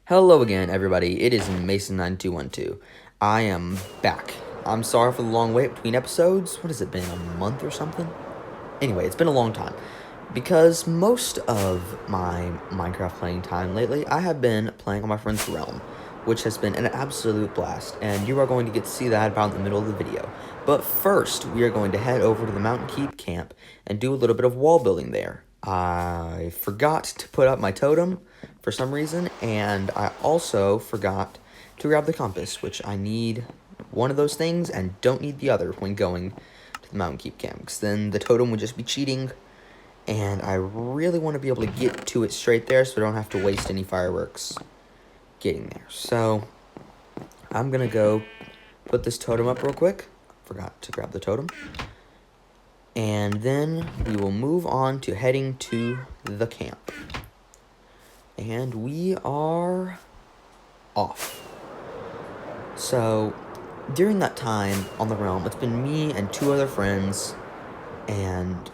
Hello again, everybody. It is Mason9212. I am back. I'm sorry for the long wait between episodes. What has it been, a month or something? Anyway, it's been a long time. Because most of my Minecraft playing time lately, I have been playing on my friend's realm, which has been an absolute blast, and you are going to get to see that about in the middle of the video. But first, we are going to head over to the Mountain Keep camp and do a little bit of wall building there. I forgot to put up my totem for some reason, and I also forgot to grab the compass, which I need one of those things and don't need the other when going to the Mountain Keep camp, because then the totem would just be cheating, and I really want to be able to get to it straight there so I don't have to waste any fireworks getting there. So I'm gonna go put this totem up real quick. Forgot to grab the totem. And then we will move on to heading to the camp. And we are off. So during that time on the realm, it's been me and two other friends, and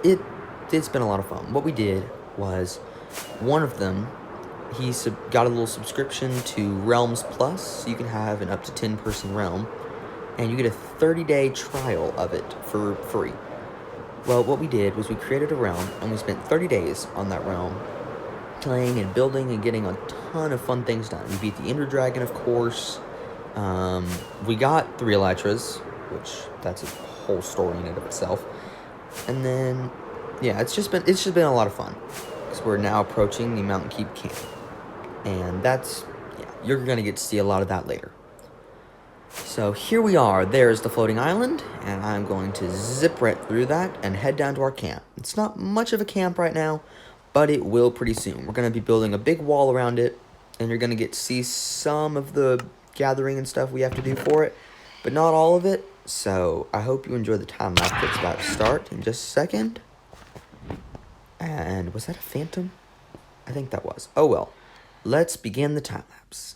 it's been a lot of fun. What we did was, one of them, he got a little subscription to Realms Plus, so you can have an up to 10-person realm, and you get a 30-day trial of it for free. Well, what we did was we created a realm, and we spent 30 days on that realm, playing and building and getting a ton of fun things done. We beat the Ender Dragon, of course. We got 3 Elytras, which that's a whole story in and of itself. And then, yeah, it's just been a lot of fun, because we're now approaching the Mountain Keep camp, and you're gonna get to see a lot of that later. So here we are. There's the floating island, and I'm going to zip right through that and head down to our camp. It's not much of a camp right now, but it will pretty soon. We're going to be building a big wall around it, and you're going to get to see some of the gathering and stuff we have to do for it, but not all of it. So I hope you enjoy the time lapse that's about to start in just a second. And was that a phantom? I think that was. Oh well. Let's begin the time lapse.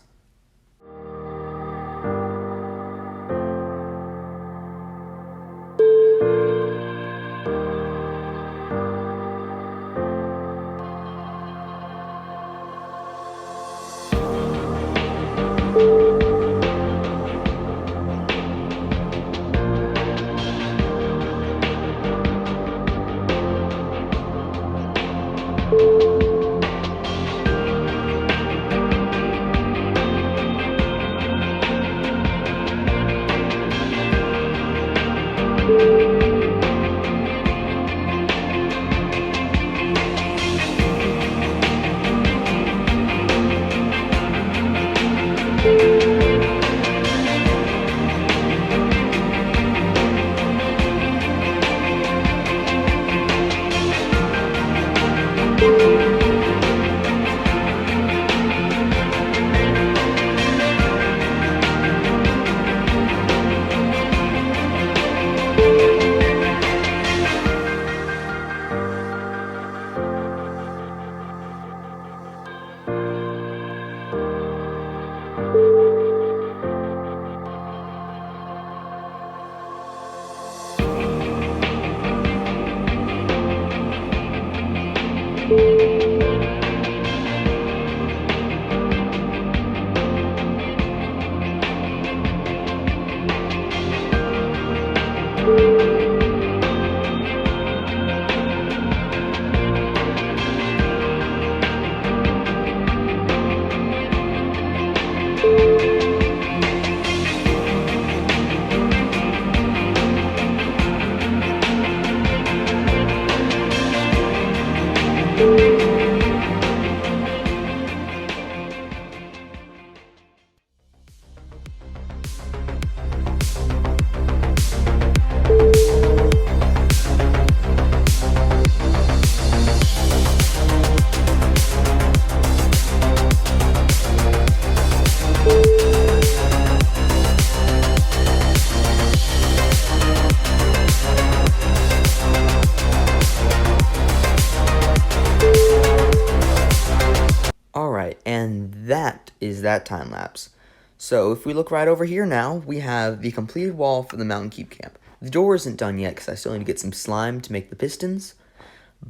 Alright, and that is that time lapse. So if we look right over here now, we have the completed wall for the Mountain Keep camp. The door isn't done yet because I still need to get some slime to make the pistons,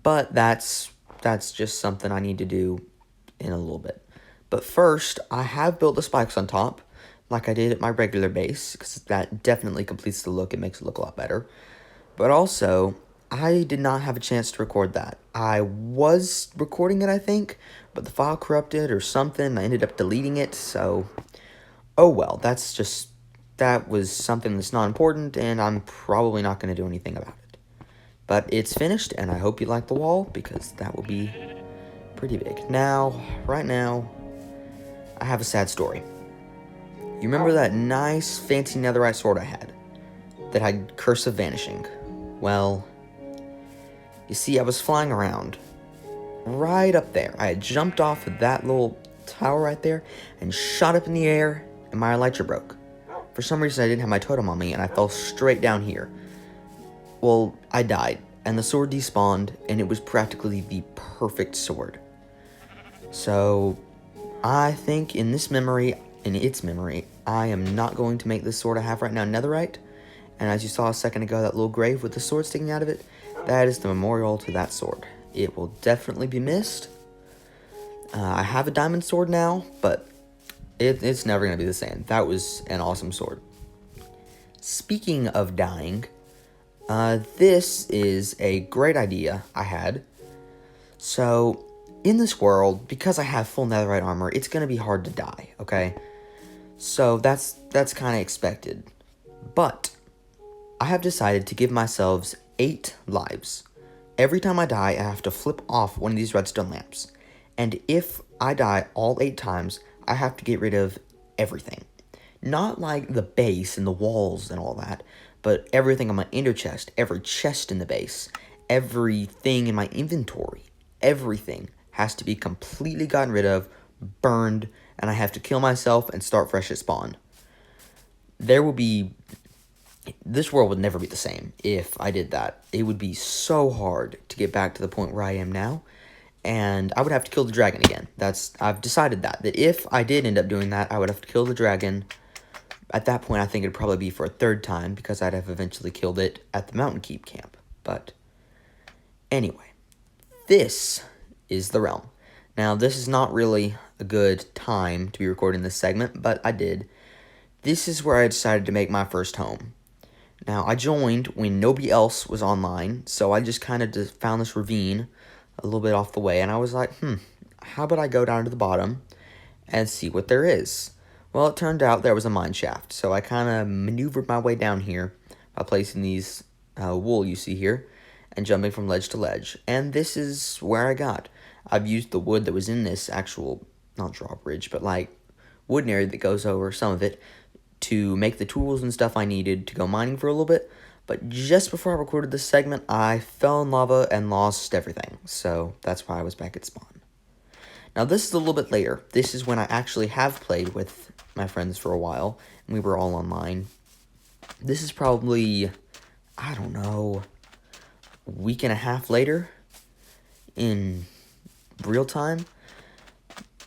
but that's just something I need to do in a little bit. But first, I have built the spikes on top, like I did at my regular base, because that definitely completes the look. It makes it look a lot better. But also, I did not have a chance to record that. I was recording it, I think, but the file corrupted or something. I ended up deleting it, so oh well. That was something that's not important, and I'm probably not going to do anything about it. But it's finished, and I hope you like the wall, because that will be pretty big. Now, right now, I have a sad story. You remember that nice, fancy netherite sword I had that had Curse of Vanishing? Well, you see, I was flying around right up there. I had jumped off of that little tower right there and shot up in the air, and my elytra broke. For some reason, I didn't have my totem on me, and I fell straight down here. Well, I died, and the sword despawned, and it was practically the perfect sword. So, I think in its memory, I am not going to make this sword I have right now netherite. And as you saw a second ago, that little grave with the sword sticking out of it, that is the memorial to that sword. It will definitely be missed. I have a diamond sword now, but it's never going to be the same. That was an awesome sword. Speaking of dying, this is a great idea I had. So, in this world, because I have full netherite armor, it's going to be hard to die, okay? So, that's kind of expected. But I have decided to give myself 8 lives. Every time I die, I have to flip off one of these redstone lamps. And if I die all 8 times, I have to get rid of everything. Not like the base and the walls and all that, but everything on my ender chest, every chest in the base, everything in my inventory, everything has to be completely gotten rid of, burned, and I have to kill myself and start fresh at spawn. This world would never be the same if I did that. It would be so hard to get back to the point where I am now, and I would have to kill the dragon again. I've decided that if I did end up doing that, I would have to kill the dragon. At that point, I think it'd probably be for a 3rd time, because I'd have eventually killed it at the Mountain Keep camp. But anyway, this is the realm. Now, this is not really a good time to be recording this segment, but I did. This is where I decided to make my first home. Now, I joined when nobody else was online, so I just kind of just found this ravine a little bit off the way, and I was like, how about I go down to the bottom and see what there is? Well, it turned out there was a mine shaft, so I kind of maneuvered my way down here by placing these wool you see here and jumping from ledge to ledge, and this is where I got. I've used the wood that was in this actual, not drawbridge, but like wooden area that goes over some of it to make the tools and stuff I needed to go mining for a little bit. But just before I recorded this segment, I fell in lava and lost everything, so that's why I was back at spawn. Now, this is a little bit later. This is when I actually have played with my friends for a while, and we were all online. This is probably, I don't know, a week and a half later in real time.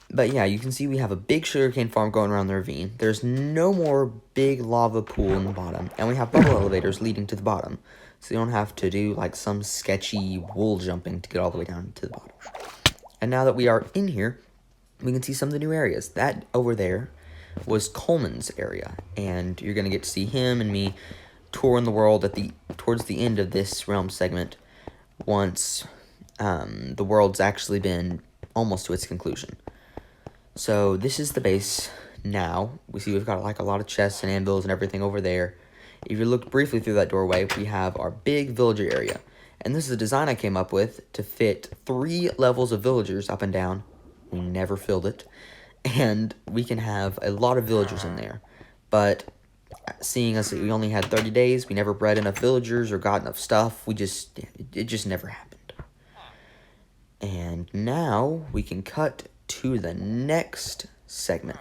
But yeah, you can see we have a big sugarcane farm going around the ravine. There's no more big lava pool in the bottom, and we have bubble elevators leading to the bottom, so you don't have to do like some sketchy wool jumping to get all the way down to the bottom. And now that we are in here, we can see some of the new areas. That over there was Coleman's area, and you're going to get to see him and me touring the world towards the end of this realm segment, once the world's actually been almost to its conclusion. So this is the base now. We see we've got like a lot of chests and anvils and everything over there. If you look briefly through that doorway, we have our big villager area. And this is a design I came up with to fit 3 levels of villagers up and down. We never filled it. And we can have a lot of villagers in there. But seeing as we only had 30 days, we never bred enough villagers or got enough stuff. It just never happened. And now we can cut to the next segment.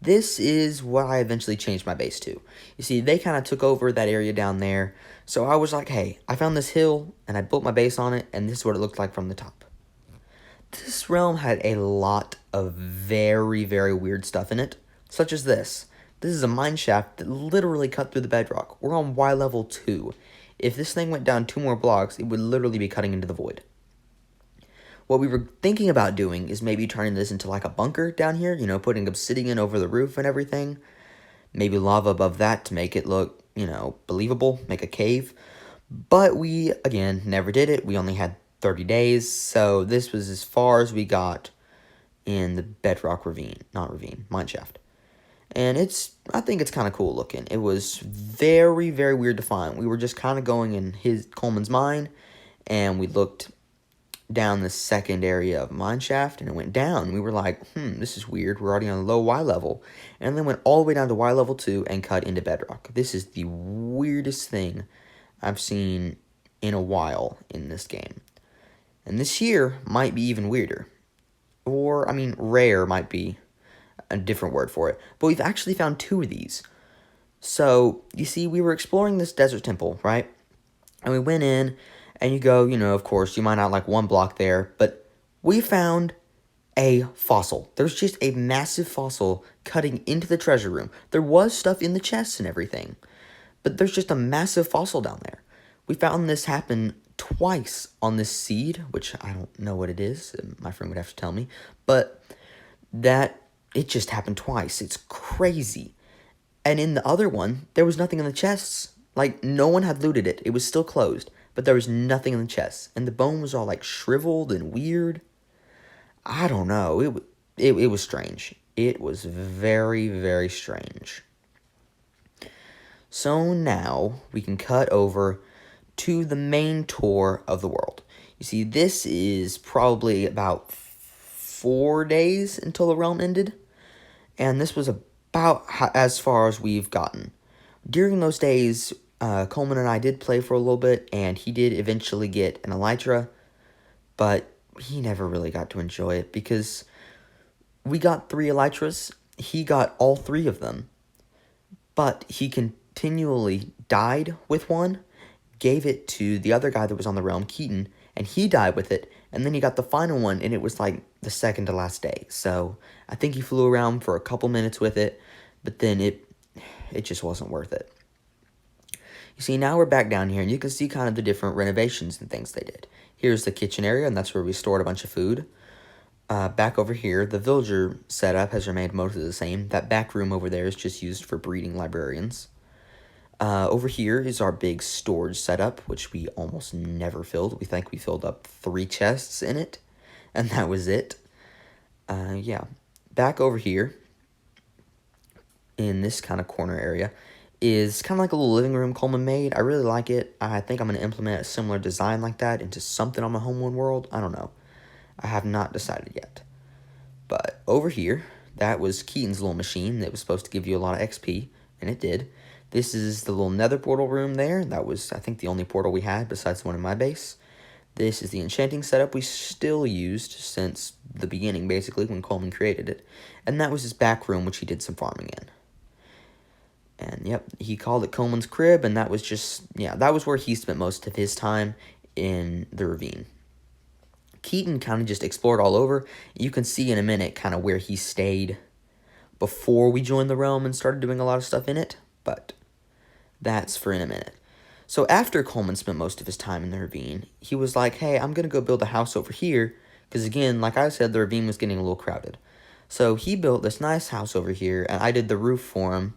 This is what I eventually changed my base to. You see, they kind of took over that area down there. So I was like, hey, I found this hill, and I built my base on it, and this is what it looked like from the top. This realm had a lot of very, very weird stuff in it, such as this. This is a mine shaft that literally cut through the bedrock. We're on Y level 2. If this thing went down 2 more blocks, it would literally be cutting into the void. What we were thinking about doing is maybe turning this into like a bunker down here, you know, putting obsidian over the roof and everything. Maybe lava above that to make it look, you know, believable, make a cave. But we, again, never did it. We only had 30 days, so this was as far as we got in the bedrock ravine, not ravine, mineshaft. And I think it's kind of cool looking. It was very, very weird to find. We were just kind of going in Coleman's mine, and we looked down the second area of mineshaft, and it went down. We were like, this is weird. We're already on a low Y level. And then went all the way down to Y level 2 and cut into bedrock. This is the weirdest thing I've seen in a while in this game. And this here might be even weirder. Or, I mean, rare might be a different word for it. But we've actually found 2 of these. So, you see, we were exploring this desert temple, right? And we went in, and you go, you know, of course, you might not like one block there, but we found a fossil. There's just a massive fossil cutting into the treasure room. There was stuff in the chests and everything, but there's just a massive fossil down there. We found this happen twice on this seed, which I don't know what it is. My friend would have to tell me, but it just happened twice. It's crazy. And in the other one, there was nothing in the chests. Like, no one had looted it. It was still closed, but there was nothing in the chests. And the bone was all, like, shriveled and weird. I don't know. It was strange. It was very, very strange. So now we can cut over to the main tour of the world. You see, this is probably about 4 days until the realm ended. And this was about as far as we've gotten. During those days, Coleman and I did play for a little bit, and he did eventually get an elytra, but he never really got to enjoy it because we got 3 elytras. He got all 3 of them, but he continually died with one, gave it to the other guy that was on the realm, Keaton, and he died with it, and then he got the final one, and it was like the second to last day. So I think he flew around for a couple minutes with it, but then it just wasn't worth it. You see, now we're back down here, and you can see kind of the different renovations and things they did. Here's the kitchen area, and that's where we stored a bunch of food. Back over here, the villager setup has remained mostly the same. That back room over there is just used for breeding librarians. Over here is our big storage setup, which we almost never filled. We think we filled up 3 chests in it, and that was it. Yeah. Back over here, in this kind of corner area, is kind of like a little living room Coleman made. I really like it. I think I'm going to implement a similar design like that into something on my Homeworld world. I don't know. I have not decided yet. But over here, that was Keaton's little machine that was supposed to give you a lot of XP, and it did. This is the little nether portal room there. That was, I think, the only portal we had besides the one in my base. This is the enchanting setup we still used since the beginning, basically, when Coleman created it. And that was his back room, which he did some farming in. And, yep, he called it Coleman's crib, and that was just, yeah, that was where he spent most of his time in the ravine. Keaton kind of just explored all over. You can see in a minute kind of where he stayed before we joined the realm and started doing a lot of stuff in it, but that's for in a minute. So after Coleman spent most of his time in the ravine, he was like, hey, I'm going to go build a house over here, because again, like I said, the ravine was getting a little crowded. So he built this nice house over here, and I did the roof for him.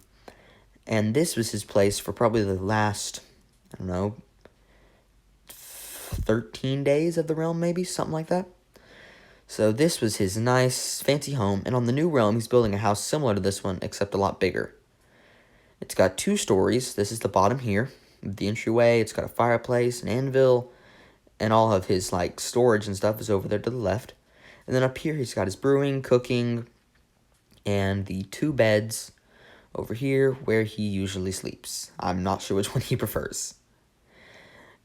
And this was his place for probably the last, I don't know, 13 days of the realm, maybe, something like that. So this was his nice, fancy home. And on the new realm, he's building a house similar to this one, except a lot bigger. It's got 2 stories. This is the bottom here, the entryway. It's got a fireplace, an anvil, and all of his, like, storage and stuff is over there to the left. And then up here, he's got his brewing, cooking, and the 2 beds over here where he usually sleeps. I'm not sure which one he prefers.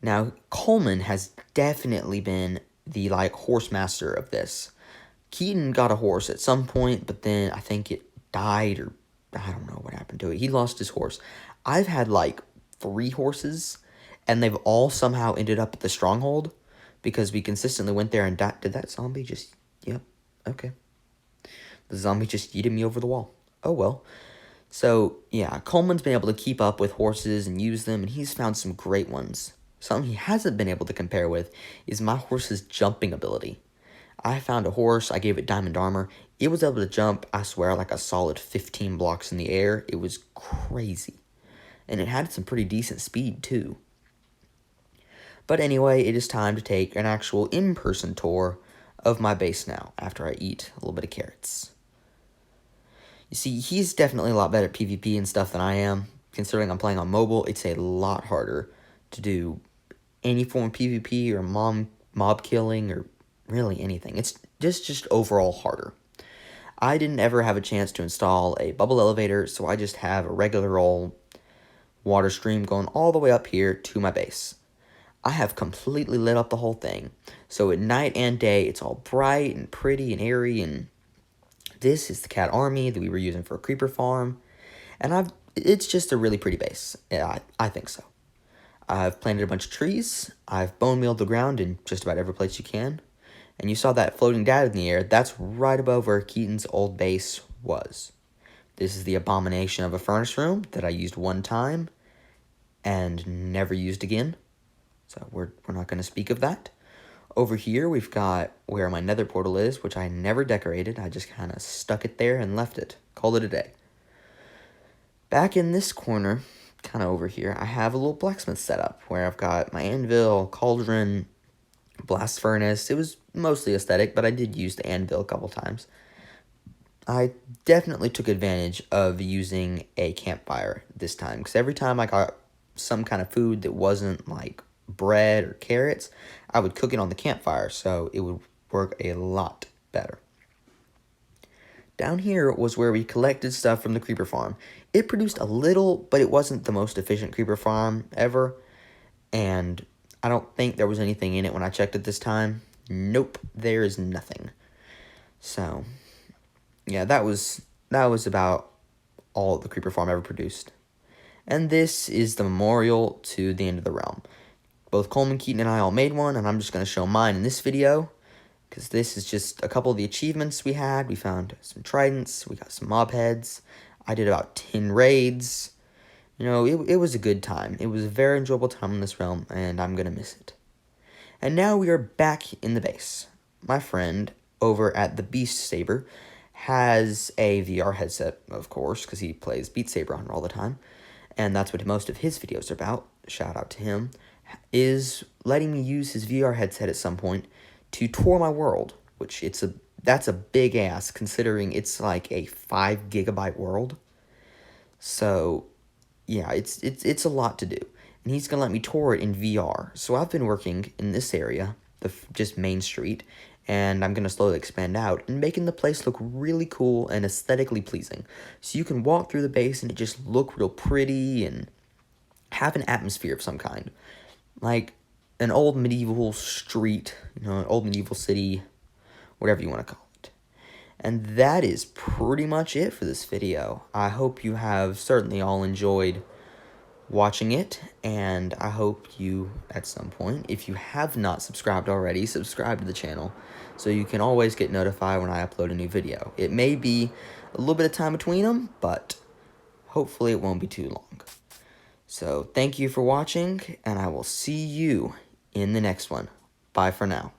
Now, Coleman has definitely been the, like, horse master of this. Keaton got a horse at some point, but then I think it died, or I don't know what happened to it. He lost his horse. I've had, like, 3 horses, and they've all somehow ended up at the stronghold because we consistently went there and died. Did that zombie just... Yep, okay. The zombie just yeeted me over the wall. Oh, well. So, yeah, Coleman's been able to keep up with horses and use them, and he's found some great ones. Something he hasn't been able to compare with is my horse's jumping ability. I found a horse, I gave it diamond armor. It was able to jump, I swear, like a solid 15 blocks in the air. It was crazy. And it had some pretty decent speed, too. But anyway, it is time to take an actual in-person tour of my base now, after I eat a little bit of carrots. You see, he's definitely a lot better at PvP and stuff than I am. Considering I'm playing on mobile, it's a lot harder to do any form of PvP or mob killing or really anything. It's just overall harder. I didn't ever have a chance to install a bubble elevator, so I just have a regular old water stream going all the way up here to my base. I have completely lit up the whole thing, so at night and day, it's all bright and pretty and airy, and this is the cat army that we were using for a creeper farm, and it's just a really pretty base. Yeah, I think so. I've planted a bunch of trees, I've bone mealed the ground in just about every place you can, and you saw that floating dad in the air. That's right above where Keaton's old base was. This is the abomination of a furnace room that I used one time and never used again. So we're not going to speak of that. Over here, we've got where my nether portal is, which I never decorated. I just kind of stuck it there and left it. Called it a day. Back in this corner, kind of over here, I have a little blacksmith setup where I've got my anvil, cauldron, blast furnace. It was mostly aesthetic, but I did use the anvil a couple times. I definitely took advantage of using a campfire this time, because every time I got some kind of food that wasn't like bread or carrots, I would cook it on the campfire, so it would work a lot better. Down here was where we collected stuff from the creeper farm. It produced a little, but it wasn't the most efficient creeper farm ever, and I don't think there was anything in it when I checked it this time. Nope, there is nothing. So, yeah, that was about all the creeper farm ever produced. And this is the memorial to the end of the realm. Both Coleman, Keaton, and I all made one, and I'm just going to show mine in this video, because this is just a couple of the achievements we had. We found some tridents, we got some mob heads, I did about 10 raids. You know, it was a good time. It was a very enjoyable time in this realm, and I'm going to miss it. And now we are back in the base. My friend over at the Beast Saber has a VR headset, of course, because he plays Beat Saber on it all the time, and that's what most of his videos are about. Shout out to him. Is letting me use his VR headset at some point to tour my world, which that's a big ass considering it's like a 5 gigabyte world. So yeah, it's a lot to do, and he's gonna let me tour it in VR. So I've been working in this area, just Main Street, and I'm gonna slowly expand out and making the place look really cool and aesthetically pleasing. So you can walk through the base and it just look real pretty and have an atmosphere of some kind. Like an old medieval street, you know, an old medieval city, whatever you want to call it. And that is pretty much it for this video. I hope you have certainly all enjoyed watching it, and I hope you, at some point, if you have not subscribed already, subscribe to the channel so you can always get notified when I upload a new video. It may be a little bit of time between them, but hopefully it won't be too long. So thank you for watching, and I will see you in the next one. Bye for now.